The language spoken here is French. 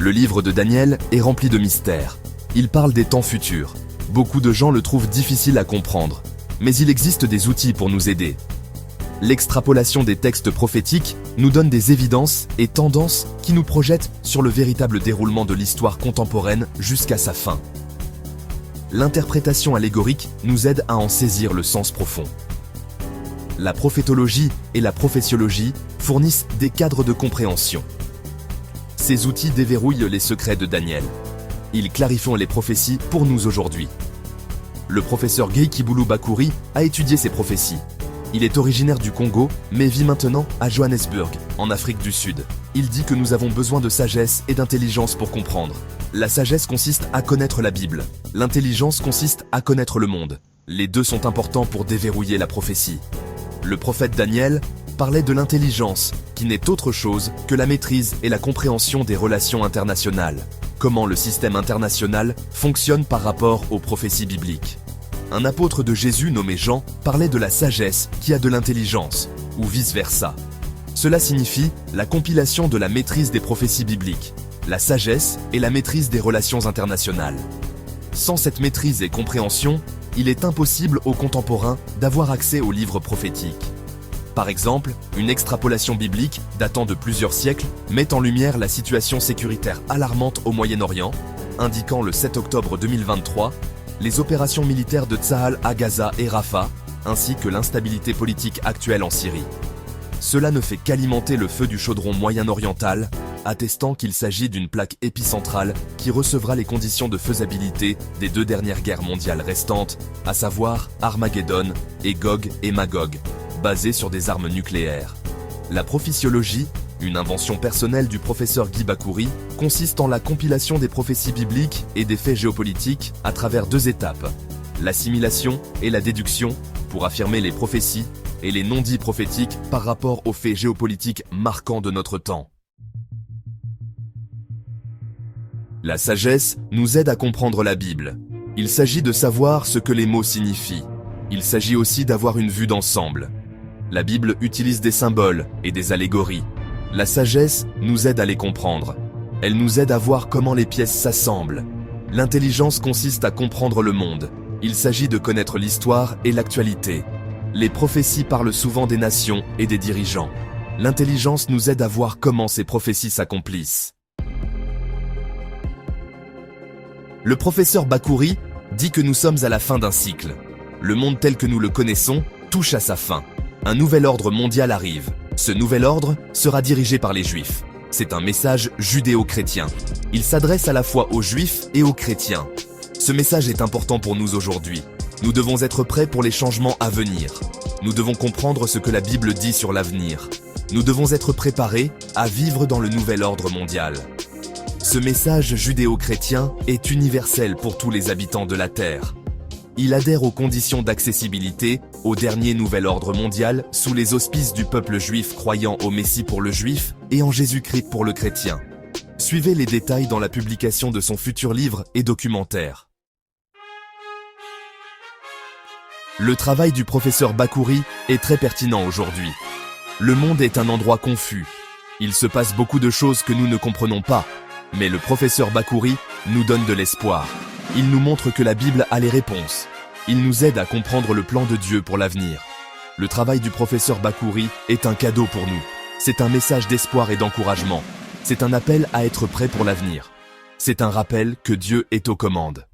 Le livre de Daniel est rempli de mystères. Il parle des temps futurs. Beaucoup de gens le trouvent difficile à comprendre, mais il existe des outils pour nous aider. L'extrapolation des textes prophétiques nous donne des évidences et tendances qui nous projettent sur le véritable déroulement de l'histoire contemporaine jusqu'à sa fin. L'interprétation allégorique nous aide à en saisir le sens profond. La prophétologie et la prophétiologie fournissent des cadres de compréhension. Ces outils déverrouillent les secrets de Daniel. Ils clarifient les prophéties pour nous aujourd'hui. Le professeur Guy Kibulu Bakuri a étudié ces prophéties. Il est originaire du Congo, mais vit maintenant à Johannesburg, en Afrique du Sud. Il dit que nous avons besoin de sagesse et d'intelligence pour comprendre. La sagesse consiste à connaître la Bible. L'intelligence consiste à connaître le monde. Les deux sont importants pour déverrouiller la prophétie. Le prophète Daniel parlait de l'intelligence, qui n'est autre chose que la maîtrise et la compréhension des relations internationales. Comment le système international fonctionne par rapport aux prophéties bibliques. Un apôtre de Jésus nommé Jean parlait de la sagesse qui a de l'intelligence, ou vice-versa. Cela signifie la compilation de la maîtrise des prophéties bibliques, la sagesse et la maîtrise des relations internationales. Sans cette maîtrise et compréhension, il est impossible aux contemporains d'avoir accès aux livres prophétiques. Par exemple, une extrapolation biblique datant de plusieurs siècles met en lumière la situation sécuritaire alarmante au Moyen-Orient, indiquant le 7 octobre 2023 les opérations militaires de Tsahal à Gaza et Rafah, ainsi que l'instabilité politique actuelle en Syrie. Cela ne fait qu'alimenter le feu du chaudron moyen-oriental, attestant qu'il s'agit d'une plaque épicentrale qui recevra les conditions de faisabilité des deux dernières guerres mondiales restantes, à savoir Armageddon et Gog et Magog, basées sur des armes nucléaires. La prophétiologie, une invention personnelle du professeur Guy Bakuri, consiste en la compilation des prophéties bibliques et des faits géopolitiques à travers deux étapes, l'assimilation et la déduction, pour affirmer les prophéties et les non-dits prophétiques par rapport aux faits géopolitiques marquants de notre temps. La sagesse nous aide à comprendre la Bible. Il s'agit de savoir ce que les mots signifient. Il s'agit aussi d'avoir une vue d'ensemble. La Bible utilise des symboles et des allégories. La sagesse nous aide à les comprendre. Elle nous aide à voir comment les pièces s'assemblent. L'intelligence consiste à comprendre le monde. Il s'agit de connaître l'histoire et l'actualité. Les prophéties parlent souvent des nations et des dirigeants. L'intelligence nous aide à voir comment ces prophéties s'accomplissent. Le professeur Bakuri dit que nous sommes à la fin d'un cycle. Le monde tel que nous le connaissons touche à sa fin. Un nouvel ordre mondial arrive. Ce nouvel ordre sera dirigé par les Juifs. C'est un message judéo-chrétien. Il s'adresse à la fois aux Juifs et aux chrétiens. Ce message est important pour nous aujourd'hui. Nous devons être prêts pour les changements à venir. Nous devons comprendre ce que la Bible dit sur l'avenir. Nous devons être préparés à vivre dans le nouvel ordre mondial. Ce message judéo-chrétien est universel pour tous les habitants de la Terre. Il adhère aux conditions d'accessibilité au dernier nouvel ordre mondial sous les auspices du peuple juif croyant au Messie pour le juif et en Jésus-Christ pour le chrétien. Suivez les détails dans la publication de son futur livre et documentaire. Le travail du professeur Bakuri est très pertinent aujourd'hui. Le monde est un endroit confus. Il se passe beaucoup de choses que nous ne comprenons pas. Mais le professeur Bakuri nous donne de l'espoir. Il nous montre que la Bible a les réponses. Il nous aide à comprendre le plan de Dieu pour l'avenir. Le travail du professeur Bakuri est un cadeau pour nous. C'est un message d'espoir et d'encouragement. C'est un appel à être prêt pour l'avenir. C'est un rappel que Dieu est aux commandes.